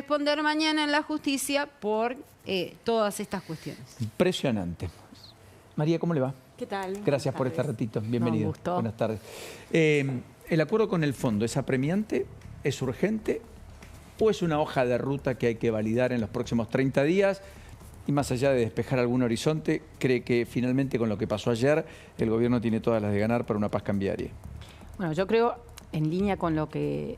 responder mañana en la justicia por todas estas cuestiones. Impresionante. María, ¿cómo le va? ¿Qué tal? Gracias por este ratito. Bienvenido. Un gusto. Buenas tardes. ¿El acuerdo con el fondo es apremiante? ¿Es urgente? ¿O es una hoja de ruta que hay que validar en los próximos 30 días? Y más allá de despejar algún horizonte, ¿cree que finalmente con lo que pasó ayer el gobierno tiene todas las de ganar para una paz cambiaria? Bueno, yo creo, en línea con lo que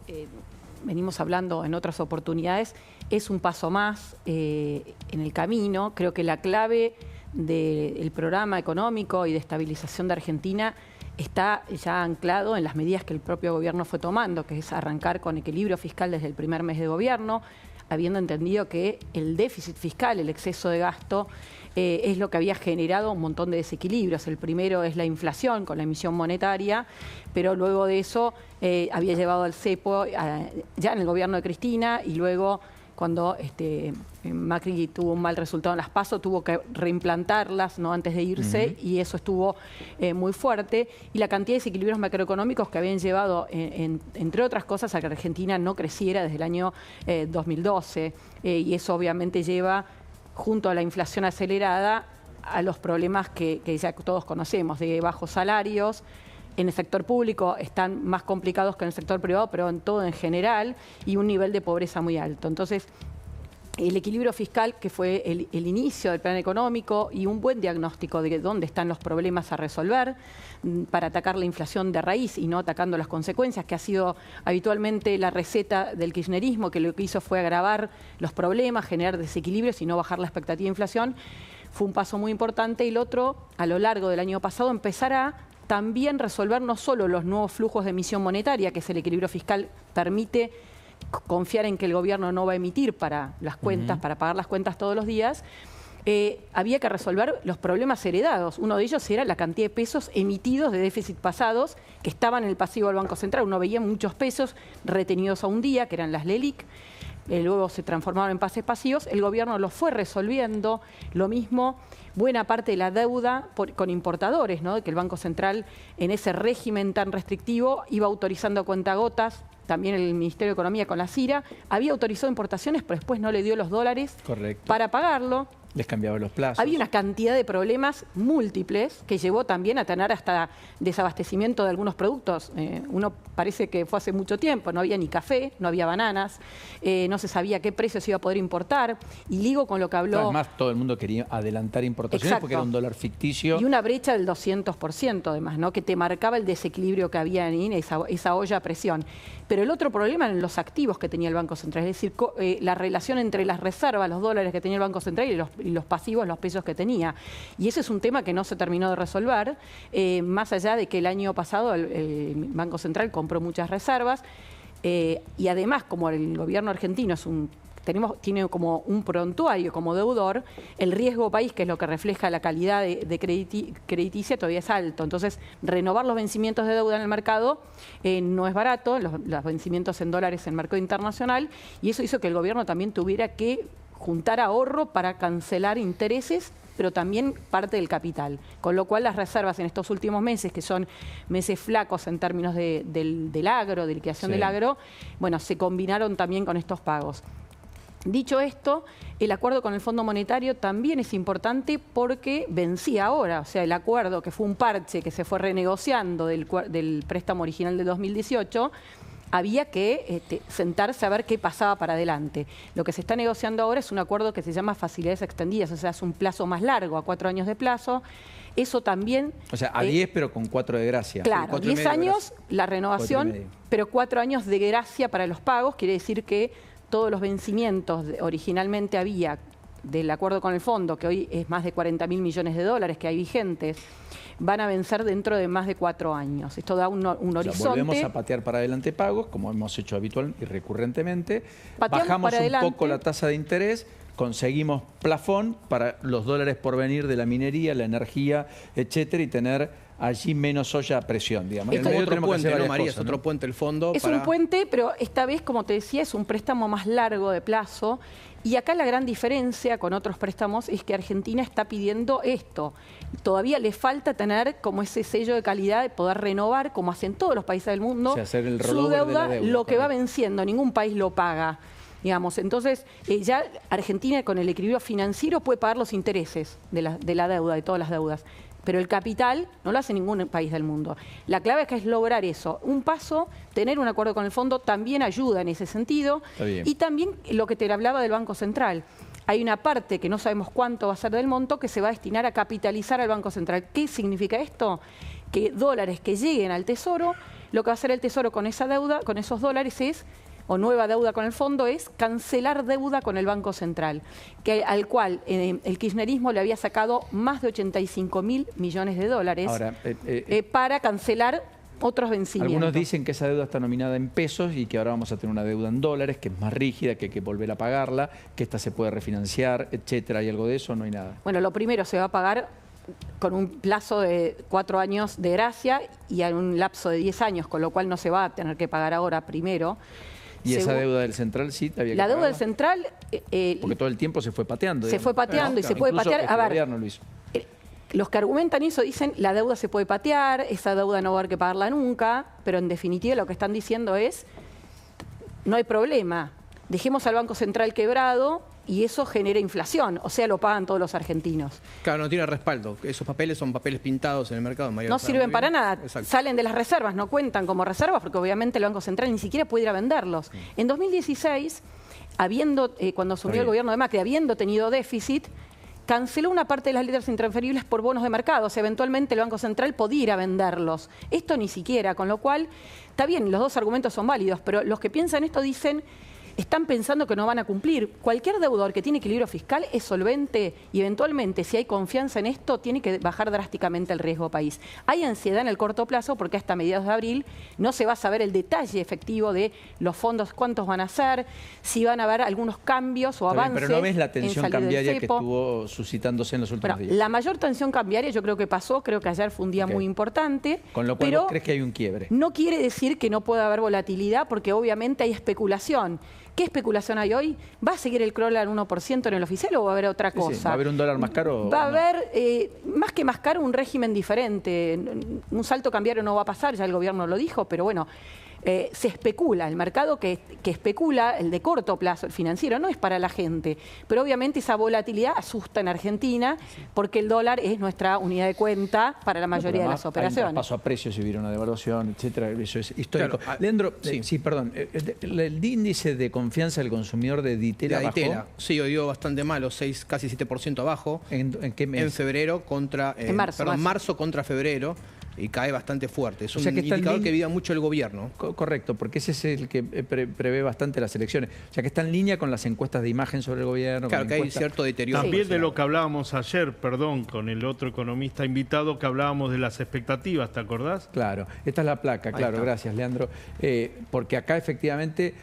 venimos hablando en otras oportunidades, es un paso más en el camino. Creo que la clave del programa económico y de estabilización de Argentina está ya anclado en las medidas que el propio gobierno fue tomando, que es arrancar con equilibrio fiscal desde el primer mes de gobierno, habiendo entendido que el déficit fiscal, el exceso de gasto, es lo que había generado un montón de desequilibrios. El primero es la inflación con la emisión monetaria, pero luego de eso había llevado al cepo ya en el gobierno de Cristina, y luego cuando Macri tuvo un mal resultado en las PASO, tuvo que reimplantarlas, ¿no?, antes de irse, y eso estuvo muy fuerte. Y la cantidad de desequilibrios macroeconómicos que habían llevado, entre otras cosas, a que Argentina no creciera desde el año 2012. Y eso obviamente lleva, junto a la inflación acelerada, a los problemas que ya todos conocemos, de bajos salarios. En el sector público están más complicados que en el sector privado, pero en todo en general, y un nivel de pobreza muy alto. Entonces, el equilibrio fiscal, que fue el inicio del plan económico, y un buen diagnóstico de dónde están los problemas a resolver para atacar la inflación de raíz y no atacando las consecuencias, que ha sido habitualmente la receta del kirchnerismo, que lo que hizo fue agravar los problemas, generar desequilibrios y no bajar la expectativa de inflación. Fue un paso muy importante. Y el otro, a lo largo del año pasado, empezará también resolver no solo los nuevos flujos de emisión monetaria, que es el equilibrio fiscal, permite confiar en que el gobierno no va a emitir para las cuentas, para pagar las cuentas todos los días. Había que resolver los problemas heredados. Uno de ellos era la cantidad de pesos emitidos de déficit pasados que estaban en el pasivo del Banco Central. Uno veía muchos pesos retenidos a un día, que eran las LELIQ, luego se transformaron en pases pasivos. El gobierno los fue resolviendo. Lo mismo, buena parte de la deuda con importadores, ¿no?, que el Banco Central, en ese régimen tan restrictivo, iba autorizando a cuentagotas. También el Ministerio de Economía con la CIRA había autorizado importaciones, pero después no le dio los dólares para pagarlo. Les cambiaba los plazos. Había una cantidad de problemas múltiples que llevó también a tener hasta desabastecimiento de algunos productos. Uno parece que fue hace mucho tiempo, no había ni café, no había bananas, no se sabía qué precio se iba a poder importar. Y ligo con lo que habló... Además, todo el mundo quería adelantar importaciones porque era un dólar ficticio. Y una brecha del 200% además, ¿no?, que te marcaba el desequilibrio que había en esa olla a presión. Pero el otro problema eran los activos que tenía el Banco Central, es decir, la relación entre las reservas, los dólares que tenía el Banco Central, y los pasivos, los pesos que tenía. Y ese es un tema que no se terminó de resolver, más allá de que el año pasado el Banco Central compró muchas reservas, y además, como el gobierno argentino tiene como un prontuario como deudor, el riesgo país, que es lo que refleja la calidad de crediticia, todavía es alto. Entonces, renovar los vencimientos de deuda en el mercado no es barato, los vencimientos en dólares en el mercado internacional, y eso hizo que el gobierno también tuviera que juntar ahorro para cancelar intereses, pero también parte del capital. Con lo cual, las reservas en estos últimos meses, que son meses flacos en términos del agro, de liquidación del agro, bueno, se combinaron también con estos pagos. Dicho esto, el acuerdo con el Fondo Monetario también es importante porque vencía ahora. O sea, el acuerdo, que fue un parche que se fue renegociando del préstamo original de 2018, había que sentarse a ver qué pasaba para adelante. Lo que se está negociando ahora es un acuerdo que se llama facilidades extendidas, o sea, es un plazo más largo, a 4 años de plazo. Eso también... O sea, a 10, pero con 4 de gracia. Claro, 10 años la renovación, pero 4 años de gracia para los pagos. Quiere decir que todos los vencimientos originalmente había del acuerdo con el fondo, que hoy es más de 40.000 millones de dólares que hay vigentes, van a vencer dentro de más de 4 años. Esto da un horizonte. Sea, volvemos a patear para adelante pagos, como hemos hecho habitual y recurrentemente. Bajamos un poco la tasa de interés, conseguimos plafón para los dólares por venir de la minería, la energía, etcétera, y tener allí menos olla a presión, digamos. Es como otro puente, ¿no, María? Es otro puente el fondo. Es un puente, pero esta vez, como te decía, es un préstamo más largo de plazo. Y acá la gran diferencia con otros préstamos es que Argentina está pidiendo esto. Todavía le falta tener como ese sello de calidad de poder renovar, como hacen todos los países del mundo, o sea, hacer el su deuda, de la deuda, lo que va venciendo. Ningún país lo paga. digamos. Entonces, ya Argentina con el equilibrio financiero puede pagar los intereses de la deuda, de todas las deudas. Pero el capital no lo hace ningún país del mundo. La clave es lograr eso. Un paso, tener un acuerdo con el fondo también ayuda en ese sentido. Y también lo que te hablaba del Banco Central. Hay una parte que no sabemos cuánto va a ser del monto que se va a destinar a capitalizar al Banco Central. ¿Qué significa esto? Que dólares que lleguen al Tesoro, lo que va a hacer el Tesoro con esa deuda, con esos dólares o nueva deuda con el fondo, es cancelar deuda con el Banco Central, al cual el kirchnerismo le había sacado más de 85.000 millones de dólares para cancelar otros vencimientos. Algunos dicen que esa deuda está nominada en pesos y que ahora vamos a tener una deuda en dólares, que es más rígida, que hay que volver a pagarla, que esta se puede refinanciar, etcétera. ¿Hay algo de eso? No hay nada. Bueno, lo primero, se va a pagar con un plazo de 4 años de gracia y en un lapso de 10 años, con lo cual no se va a tener que pagar ahora primero. ¿Y esa deuda del Central sí había que La deuda del Central... porque todo el tiempo se fue pateando. Se fue pateando y se puede patear. A ver, gobierno lo hizo. Los que argumentan eso dicen la deuda se puede patear, esa deuda no va a haber que pagarla nunca, pero en definitiva lo que están diciendo es no hay problema, dejemos al Banco Central quebrado y eso genera inflación, o sea, lo pagan todos los argentinos. Claro, no tiene respaldo. Esos papeles son papeles pintados en el mercado. No sirven para nada. Exacto. Salen de las reservas, no cuentan como reservas porque obviamente el Banco Central ni siquiera puede ir a venderlos. En 2016, cuando asumió el gobierno de Macri, habiendo tenido déficit, canceló una parte de las letras intransferibles por bonos de mercado. O sea, eventualmente el Banco Central podía ir a venderlos. Esto ni siquiera, con lo cual, está bien, los dos argumentos son válidos, pero los que piensan esto dicen... Están pensando que no van a cumplir. Cualquier deudor que tiene equilibrio fiscal es solvente y eventualmente, si hay confianza en esto, tiene que bajar drásticamente el riesgo país. Hay ansiedad en el corto plazo porque hasta mediados de abril no se va a saber el detalle efectivo de los fondos, cuántos van a ser, si van a haber algunos cambios o avances. Pero no ves la tensión cambiaria que estuvo suscitándose en los últimos días. La mayor tensión cambiaria yo creo que pasó, creo que ayer fue un día muy importante. Con lo cual, ¿vos crees que hay un quiebre? No quiere decir que no pueda haber volatilidad porque obviamente hay especulación. ¿Qué especulación hay hoy? ¿Va a seguir el crawl al 1% en el oficial o va a haber otra cosa? Sí. ¿Va a haber un dólar más caro? Va a haber, más que más caro, un régimen diferente. Un salto cambiario no va a pasar, ya el gobierno lo dijo, pero bueno, se especula. El mercado que especula, el de corto plazo, el financiero, no es para la gente. Pero obviamente esa volatilidad asusta en Argentina porque el dólar es nuestra unidad de cuenta para la mayoría de las operaciones. Hay un paso a precios si hubiera una devaluación, etcétera. Eso es histórico. Claro, Leandro, sí, perdón. El índice de confianza del consumidor de Ditela bajó. Sí, hoy dio bastante malo, casi 7% abajo. ¿En qué mes? En febrero contra... marzo contra febrero. Y cae bastante fuerte. Es un indicador que vive mucho el gobierno. Correcto, porque ese es el que prevé bastante las elecciones. O sea, que está en línea con las encuestas de imagen sobre el gobierno. Claro, que hay cierto deterioro. También de lo que hablábamos ayer, con el otro economista invitado, que hablábamos de las expectativas, ¿te acordás? Claro, esta es la placa, claro, gracias, Leandro. Porque acá efectivamente...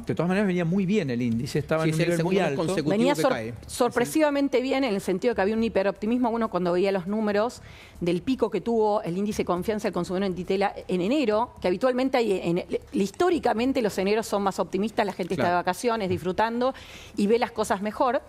De todas maneras venía muy bien el índice, estaba en un nivel muy alto. Venía sorpresivamente bien en el sentido de que había un hiperoptimismo. Uno cuando veía los números del pico que tuvo el índice de confianza del consumidor en Ditela en enero, que habitualmente históricamente los eneros son más optimistas, la gente está de vacaciones, disfrutando y ve las cosas mejor.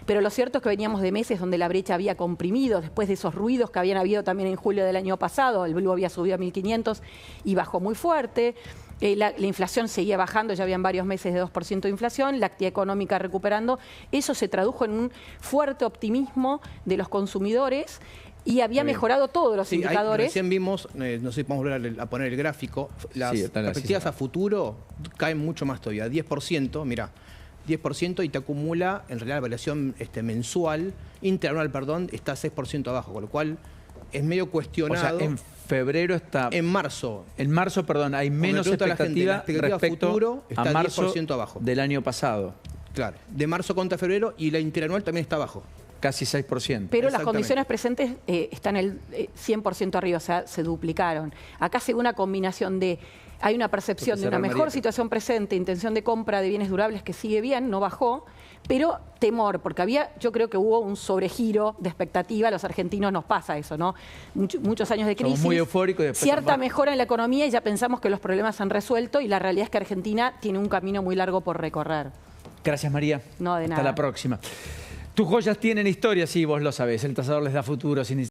Pero lo cierto es que veníamos de meses donde la brecha había comprimido, después de esos ruidos que habían habido también en julio del año pasado, el Blue había subido a 1.500 y bajó muy fuerte. La inflación seguía bajando, ya habían varios meses de 2% de inflación, la actividad económica recuperando. Eso se tradujo en un fuerte optimismo de los consumidores y había mejorado todos los indicadores. Recién vimos, no sé si podemos volver a poner el gráfico, las perspectivas a futuro caen mucho más todavía, 10%, mirá. 10% y te acumula, en realidad la variación mensual, interanual, perdón, está 6% abajo, con lo cual es medio cuestionado. O sea, en febrero está... En marzo. En marzo, perdón, hay menos expectativa respecto futuro está a marzo 10% abajo. Del año pasado. Claro, de marzo contra febrero y la interanual también está abajo. Casi 6%. Pero las condiciones presentes están el 100% arriba, o sea, se duplicaron. Acá se ve una combinación de... Hay una percepción de una mejor situación presente, intención de compra de bienes durables que sigue bien, no bajó, pero temor, porque yo creo que hubo un sobregiro de expectativa, a los argentinos nos pasa eso, ¿no? Muchos años de crisis. Somos muy eufóricos. Y después cierta mejora en la economía y ya pensamos que los problemas se han resuelto y la realidad es que Argentina tiene un camino muy largo por recorrer. Gracias, María. No, de nada. Hasta la próxima. Tus joyas tienen historia, sí, vos lo sabés. El Tasador les da futuro sin